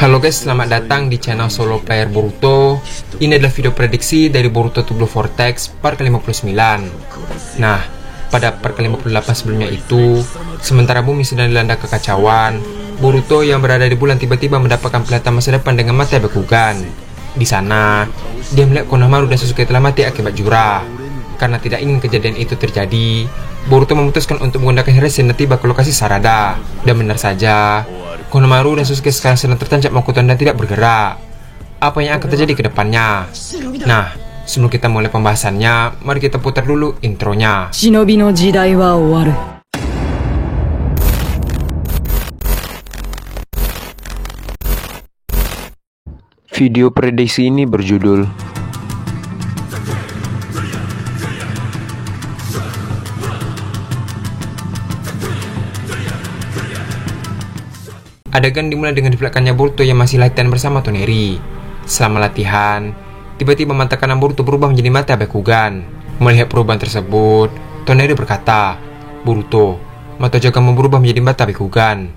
Halo guys, selamat datang di channel Solo Player Boruto. Ini adalah video prediksi dari Boruto to Blue Vortex part ke-59. Nah, pada part ke-58 sebelumnya itu, sementara bumi sedang dilanda kekacauan, Boruto yang berada di bulan tiba-tiba mendapatkan penglihatan masa depan dengan mata Bakugan. Di sana, dia melihat Konohamaru dan Sasuke telah mati akibat jurah. Karena tidak ingin kejadian itu terjadi, Boruto memutuskan untuk menggunakan Hiruzen dan tiba ke lokasi Sarada. Dan benar saja, Konohamaru dan Sasuke sekarang sedang tertancap Mokuton dan tidak bergerak. Apa yang akan terjadi ke depannya? Nah, sebelum kita mulai pembahasannya, mari kita putar dulu intronya. Shinobi no jidai wa owaru. Video prediksi ini berjudul adegan dimulai dengan diperlihatkannya Boruto yang masih latihan bersama Toneri. Selama latihan, tiba-tiba mata kanan Boruto berubah menjadi mata Bakugan. Melihat perubahan tersebut, Toneri berkata, "Boruto, mata kamu berubah menjadi mata Bakugan."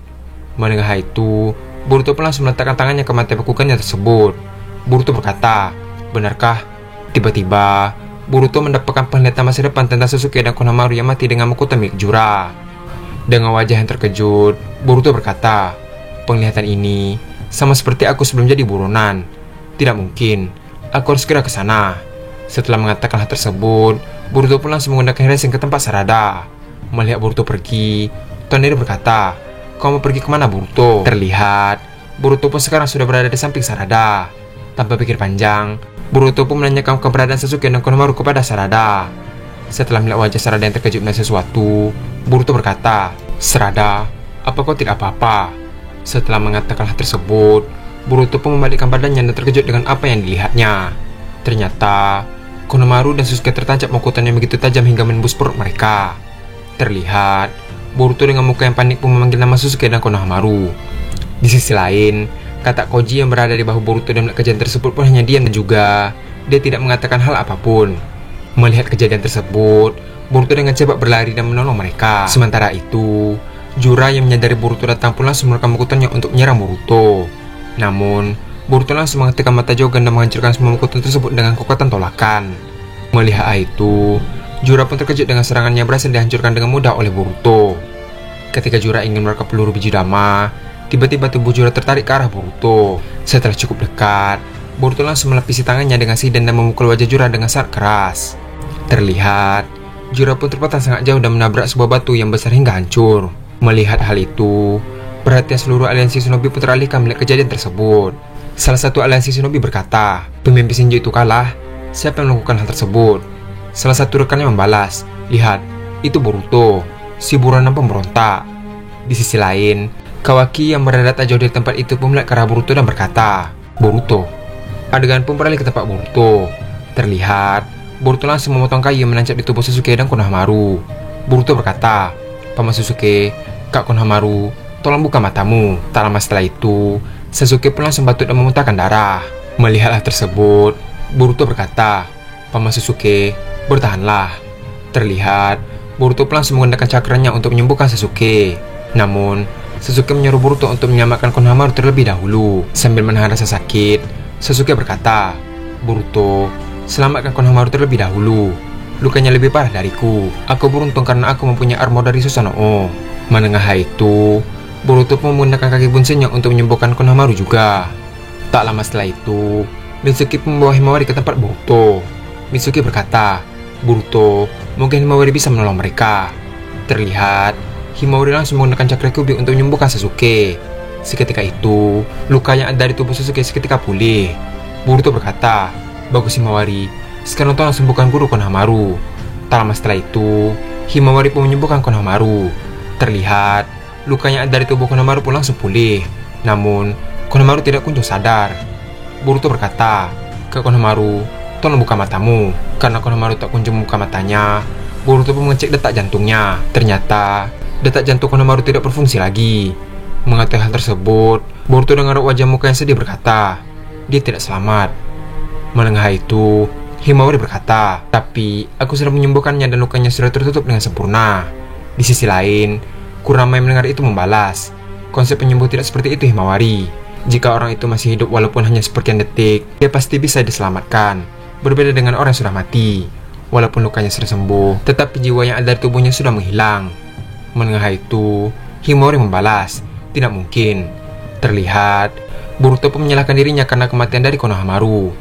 Mendengar itu, Boruto pun langsung meletakkan tangannya ke mata Bakugannya tersebut. Boruto berkata, "Benarkah?" Tiba-tiba, Boruto mendapatkan penglihatan masa depan tentang Sasuke dan Konohamaru yang mati dengan Mokuton milik jurah. Dengan wajah yang terkejut, Boruto berkata, "Penglihatan ini sama seperti aku sebelum jadi buronan. Tidak mungkin, aku harus segera ke sana." Setelah mengatakan hal tersebut, Boruto pun langsung menggunakan Hiruzen ke tempat Sarada. Melihat Boruto pergi, Toneri berkata, "Kamu pergi kemana, Boruto?" Terlihat, Boruto pun sekarang sudah berada di samping Sarada. Tanpa pikir panjang, Boruto pun menanyakan keberadaan Sasuke dan Konohamaru kepada Sarada. Setelah melihat wajah Sarada yang terkejut dengan sesuatu, Boruto berkata, "Sarada, apa kau tidak apa-apa?" Setelah mengatakan hal tersebut, Boruto pun membalikkan badannya dan terkejut dengan apa yang dilihatnya. Ternyata, Konohamaru dan Sasuke tertancap Mokuton yang begitu tajam hingga menembus perut mereka. Terlihat, Boruto dengan muka yang panik pun memanggil nama Sasuke dan Konohamaru. Di sisi lain, kata Koji yang berada di bahu Boruto dan melihat kejadian tersebut pun hanya diam dan juga dia tidak mengatakan hal apapun. Melihat kejadian tersebut, Boruto dengan cepat berlari dan menolong mereka. Sementara itu, Jura yang menyadari Boruto datang pun langsung merekam Mokutonnya untuk menyerang Boruto. Namun, Boruto langsung menghentikan mata Jogan dan menghancurkan semua Mokuton tersebut dengan kekuatan tolakan. Melihat itu, Jura pun terkejut dengan serangannya berhasil dihancurkan dengan mudah oleh Boruto. Ketika Jura ingin merekam peluru biji dama, tiba-tiba tubuh Jura tertarik ke arah Boruto. Setelah cukup dekat, Boruto langsung melapisi tangannya dengan siden dan memukul wajah Jura dengan sangat keras. Terlihat, Jura pun terpatah sangat jauh dan menabrak sebuah batu yang besar hingga hancur. Melihat hal itu, perhatian seluruh aliansi Shinobi pun teralihkan melihat kejadian tersebut. Salah satu aliansi Shinobi berkata, "Pemimpin Shinjo itu kalah. Siapa yang melakukan hal tersebut?" Salah satu rekannya membalas, "Lihat, itu Boruto, si buronan pemberontak." Di sisi lain, Kawaki yang berada tak jauh dari tempat itu pun melihat ke arah Boruto dan berkata, "Boruto." Adegan pun beralih ke tempat Boruto. Terlihat, Boruto langsung memotong kayu yang menancap di tubuh Sasuke dan Konohamaru. Boruto berkata, "Paman Sasuke, Kak Konohamaru, tolong buka matamu." Tak lama setelah itu, Sasuke pun langsung batuk dan memuntahkan darah. Melihat hal tersebut, Boruto berkata, "Paman Sasuke, bertahanlah." Terlihat, Boruto pun langsung menggunakan cakranya untuk menyembuhkan Sasuke. Namun, Sasuke menyuruh Boruto untuk menyelamatkan Konohamaru terlebih dahulu. Sambil menahan rasa sakit, Sasuke berkata, "Boruto, selamatkan Konohamaru terlebih dahulu. Lukanya lebih parah dariku. Aku beruntung karena aku mempunyai armor dari Susanoo." Mendengar hal itu, Boruto pun menggunakan kaki bunsennya untuk menyembuhkan Konohamaru juga. Tak lama setelah itu, Mitsuki pun membawa Himawari ke tempat Boruto. Mitsuki berkata, "Boruto, mungkin Himawari bisa menolong mereka." Terlihat, Himawari langsung menggunakan cakra kubi untuk menyembuhkan Sasuke. Seketika itu, luka yang ada di tubuh Sasuke seketika pulih. Boruto berkata, "Bagus Himawari, sekarang tolong sembuhkan guru Konohamaru." Tak lama setelah itu, Himawari pun menyembuhkan Konohamaru. Terlihat, luka yang ada di tubuh Konohamaru pun langsung pulih. Namun, Konohamaru tidak kunjung sadar. Boruto berkata, "Kak Konohamaru, tolong buka matamu." Karena Konohamaru tak kunjung membuka matanya, Boruto pun mengecek detak jantungnya. Ternyata, detak jantung Konohamaru tidak berfungsi lagi. Mengetahui hal tersebut, Boruto dengan wajah muka yang sedih berkata, "Dia tidak selamat." Mendengar itu, Himawari berkata, "Tapi aku sudah menyembuhkannya dan lukanya sudah tertutup dengan sempurna." Di sisi lain, Kurama yang mendengar itu membalas, "Konsep penyembuh tidak seperti itu, Himawari. Jika orang itu masih hidup walaupun hanya sepersekian detik, dia pasti bisa diselamatkan. Berbeda dengan orang yang sudah mati. Walaupun lukanya sudah sembuh, tetapi jiwa yang ada di tubuhnya sudah menghilang. Mendengar itu, Himawari membalas, tidak mungkin. Terlihat, Boruto pun menyalahkan dirinya karena kematian dari Konohamaru.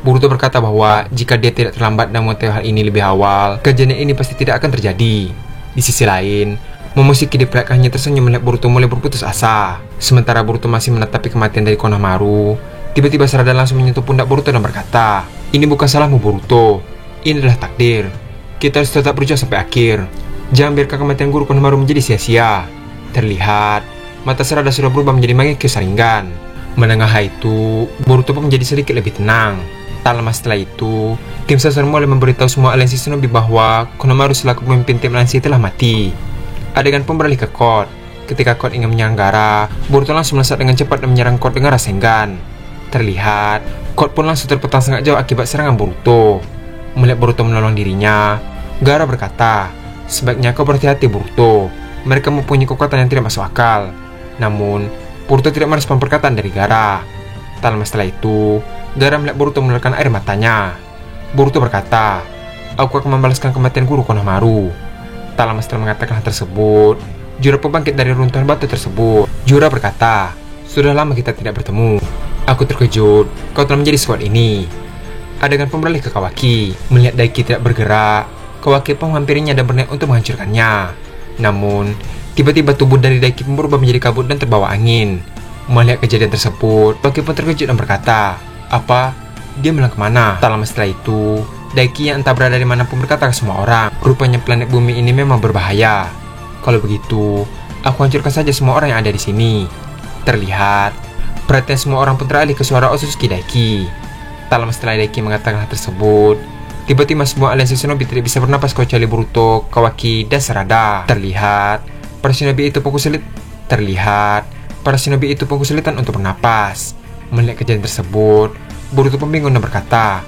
Boruto berkata bahwa jika dia tidak terlambat dan mengetahui hal ini lebih awal, kejadian ini pasti tidak akan terjadi. Di sisi lain, Momoshiki di belakangnya tersenyum melihat Boruto mulai berputus asa. Sementara Boruto masih menatapi kematian dari Konohamaru, tiba-tiba Sarada langsung menyentuh pundak Boruto dan berkata, "Ini bukan salahmu Boruto, ini adalah takdir. Kita harus tetap berjuang sampai akhir. Jangan biarkan kematian guru Konohamaru menjadi sia-sia." Terlihat, mata Sarada sudah berubah menjadi Mangekyo Sharingan. Mendengar hal itu, Boruto pun menjadi sedikit lebih tenang. Tak lama setelah itu, tim Sasori mulai memberitahu semua aliansi shinobi bahwa Konohamaru selaku pemimpin tim aliansi telah mati. Adegan pun beralih ke Code. Ketika Code ingin menyerang Gaara, Boruto langsung melesat dengan cepat dan menyerang Code dengan Rasengan. Terlihat, Code pun langsung terpetang sangat jauh akibat serangan Boruto. Melihat Boruto menolong dirinya, Gaara berkata, "Sebaiknya kau berhati-hati Boruto. Mereka mempunyai kekuatan yang tidak masuk akal." Namun, Boruto tidak merespon perkataan dari Gaara. Tak lama setelah itu, Gaara melihat Boruto mengeluarkan air matanya. Boruto berkata, "Aku akan membalaskan kematian guru Konohamaru." Tak lama setelah mengatakan hal tersebut, Jura pun bangkit dari runtuhan batu tersebut. Jura berkata, "Sudah lama kita tidak bertemu. Aku terkejut kau telah menjadi sekuat ini." Adegan pun beralih ke Kawaki. Melihat Daiki tidak bergerak, Kawaki pun menghampirinya dan berniat untuk menghancurkannya. Namun, tiba-tiba tubuh dari Daiki pun berubah menjadi kabut dan terbawa angin. Melihat kejadian tersebut, Kawaki pun terkejut dan berkata, "Apa? Dia bilang kemana?" Tak lama setelah itu, Daiki yang entah berada di mana pun berkata ke semua orang, "Rupanya planet bumi ini memang berbahaya. Kalau begitu, aku hancurkan saja semua orang yang ada di sini." Terlihat, perhatian semua orang pun teralih ke suara Otsutsuki Daiki. Tak lama setelah Daiki mengatakan hal tersebut, tiba-tiba semua aliansi shinobi tidak bisa bernapas kecuali Boruto, Kawaki, dan Sarada. Terlihat, para shinobi itu pun kesulitan untuk bernapas. Melihat kejadian tersebut, Boruto pun bingung dan berkata,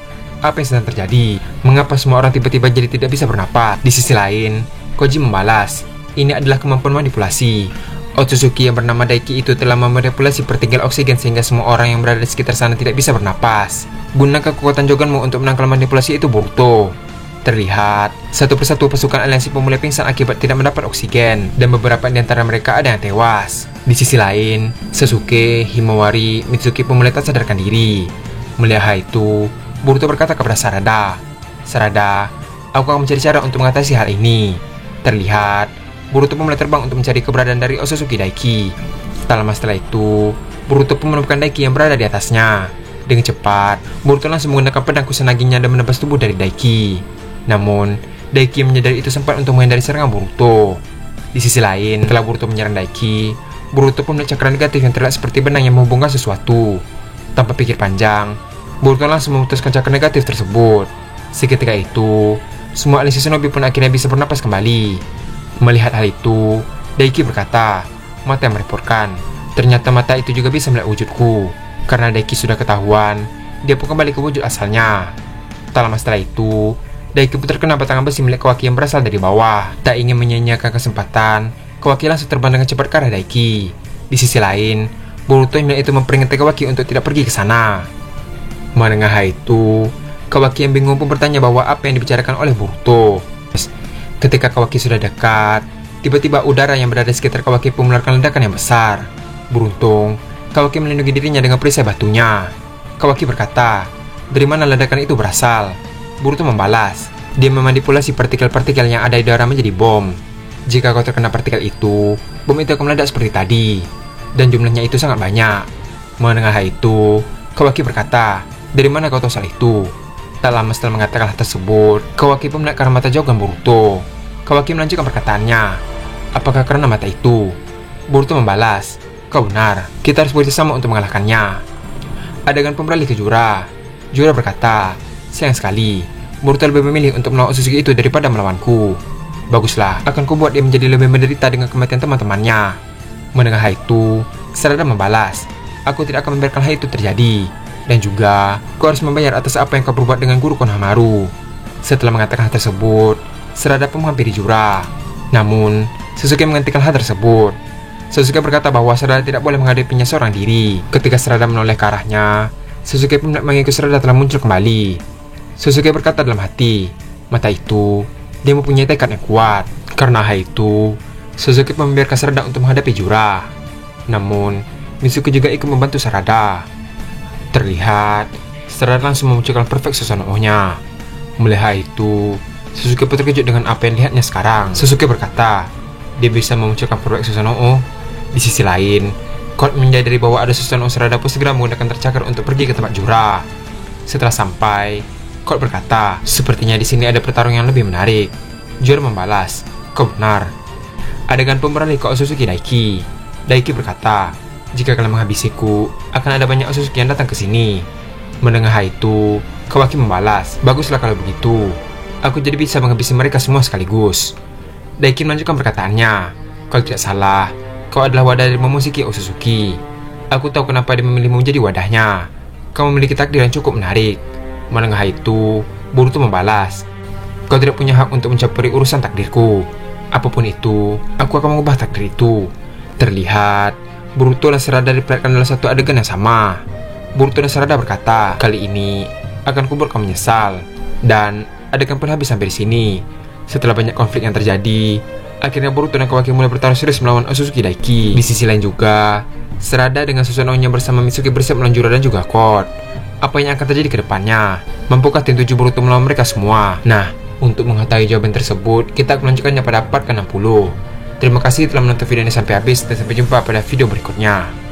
"Apa yang sedang terjadi? Mengapa semua orang tiba-tiba jadi tidak bisa bernapas?" Di sisi lain, Koji membalas, "Ini adalah kemampuan manipulasi. Otsutsuki yang bernama Daiki itu telah memanipulasi pertinggal oksigen sehingga semua orang yang berada di sekitar sana tidak bisa bernapas. Gunakan kekuatan Joganmu untuk menangkal manipulasi itu Boruto." Terlihat, satu persatu pasukan aliansi pun mulai pingsan akibat tidak mendapat oksigen, dan beberapa di antara mereka ada yang tewas. Di sisi lain, Sasuke, Himawari, Mitsuki pun mulai tak sadarkan diri. Melihat hal itu, Boruto berkata kepada Sarada, "Sarada, aku akan mencari cara untuk mengatasi hal ini." Terlihat, Boruto pun mulai terbang untuk mencari keberadaan dari Otsutsuki Daiki. Tak lama setelah itu, Boruto pun menemukan Daiki yang berada di atasnya. Dengan cepat, Boruto langsung menggunakan pedang kusenaginya dan menebas tubuh dari Daiki. Namun, Daiki yang menyadari itu sempat untuk menghindari serangan Boruto. Di sisi lain, setelah Boruto menyerang Daiki, Boruto pun melihat cakra negatif yang terlihat seperti benang yang menghubungkan sesuatu. Tanpa pikir panjang, Boruto langsung memutuskan cakra negatif tersebut. Seketika itu, semua aliansi shinobi pun akhirnya bisa bernapas kembali. Melihat hal itu, Daiki berkata, "Mata yang merepotkan. Ternyata mata itu juga bisa melihat wujudku." Karena Daiki sudah ketahuan, dia pun kembali ke wujud asalnya. Tak lama setelah itu, Daiki pun terkena batangan besi milik Kawaki yang berasal dari bawah. Tak ingin menyia-nyiakan kesempatan, Kawaki langsung terbang dengan cepat ke arah Daiki. Di sisi lain, Boruto yang itu memperingatkan Kawaki untuk tidak pergi ke sana. Mendengar hal itu, Kawaki yang bingung pun bertanya bahwa apa yang dibicarakan oleh Boruto. Ketika Kawaki sudah dekat, tiba-tiba udara yang berada di sekitar Kawaki pun mengeluarkan ledakan yang besar. Beruntung, Kawaki melindungi dirinya dengan perisai batunya. Kawaki berkata, "Dari mana ledakan itu berasal?" Boruto membalas, "Dia memanipulasi partikel-partikel yang ada di udara menjadi bom. Jika kau terkena partikel itu, bom itu akan meledak seperti tadi. Dan jumlahnya itu sangat banyak." Mendengar hal itu, Kawaki berkata, "Dari mana kau tahu soal itu?" Tak lama setelah mengatakan hal tersebut, Kawaki pun melihat ke arah mata Jogan Boruto. Kawaki melanjutkan perkataannya, "Apakah karena mata itu?" Boruto membalas, "Kau benar, kita harus bekerjasama untuk mengalahkannya." Adegan pun beralih ke Jura. Jura berkata, "Sayang sekali, Boruto lebih memilih untuk melawan Otsutsuki itu daripada melawanku. Baguslah, akan kubuat dia menjadi lebih menderita dengan kematian teman-temannya." Mendengar hal itu, Sarada membalas, "Aku tidak akan membiarkan hal itu terjadi. Dan juga, kau harus membayar atas apa yang kau perbuat dengan guru Konohamaru." Setelah mengatakan hal tersebut, Sarada pun menghampiri Jura. Namun, Sasuke menghentikan hal tersebut. Sasuke berkata bahwa Sarada tidak boleh menghadapinya seorang diri. Ketika Sarada menoleh ke arahnya, Sasuke pun mengikut Sarada telah muncul kembali. Sasuke berkata dalam hati, mata itu, dia mempunyai tekad yang kuat. Karena hal itu, Sasuke pun membiarkan Sarada untuk menghadapi Jura. Namun, Mitsuki juga ikut membantu Sarada. Terlihat, Sarada langsung memunculkan perfect Susanoo-nya. Melihat itu, Sasuke pun terkejut dengan apa yang dilihatnya sekarang. Sasuke berkata, dia bisa memunculkan perfect Susanoo. Di sisi lain, Colt menyadari bahwa ada Susanoo Sarada pun segera menggunakan tercakar untuk pergi ke tempat Jura. Setelah sampai, Colt berkata, sepertinya di sini ada pertarungan yang lebih menarik. Jura membalas, kau benar. Adegan pun beralih ke Otsutsuki Daiki. Daiki berkata, jika kalian menghabisiku, akan ada banyak Otsutsuki yang datang ke sini. Mendengar hal itu, Kawaki membalas, baguslah kalau begitu. Aku jadi bisa menghabisi mereka semua sekaligus. Daiki melanjutkan perkataannya, kalau tidak salah, kau adalah wadah dari Momoshiki Otsutsuki. Aku tahu kenapa dia memilihmu menjadi wadahnya. Kau memiliki takdir yang cukup menarik. Mendengar hal itu, Boruto membalas, kau tidak punya hak untuk mencampuri urusan takdirku. Apapun itu, aku akan mengubah takdir itu. Terlihat, Boruto dan Sarada diperlihatkan dalam satu adegan yang sama. Boruto dan Sarada berkata, kali ini akan kubuat kau menyesal. Dan adegan pun habis sampai di sini. Setelah banyak konflik yang terjadi, akhirnya Boruto dan Kawaki mulai bertarung serius melawan Otsutsuki Daiki. Di sisi lain juga, Sarada dengan Susanoo-nya bersama Mitsuki bersiap melawan Jura dan juga Colt. Apa yang akan terjadi ke depannya? Mampukah tim 7 Boruto melawan mereka semua? Nah, untuk mengetahui jawaban tersebut, kita akan melanjutkannya pada part ke-60. Terima kasih telah menonton video ini sampai habis dan sampai jumpa pada video berikutnya.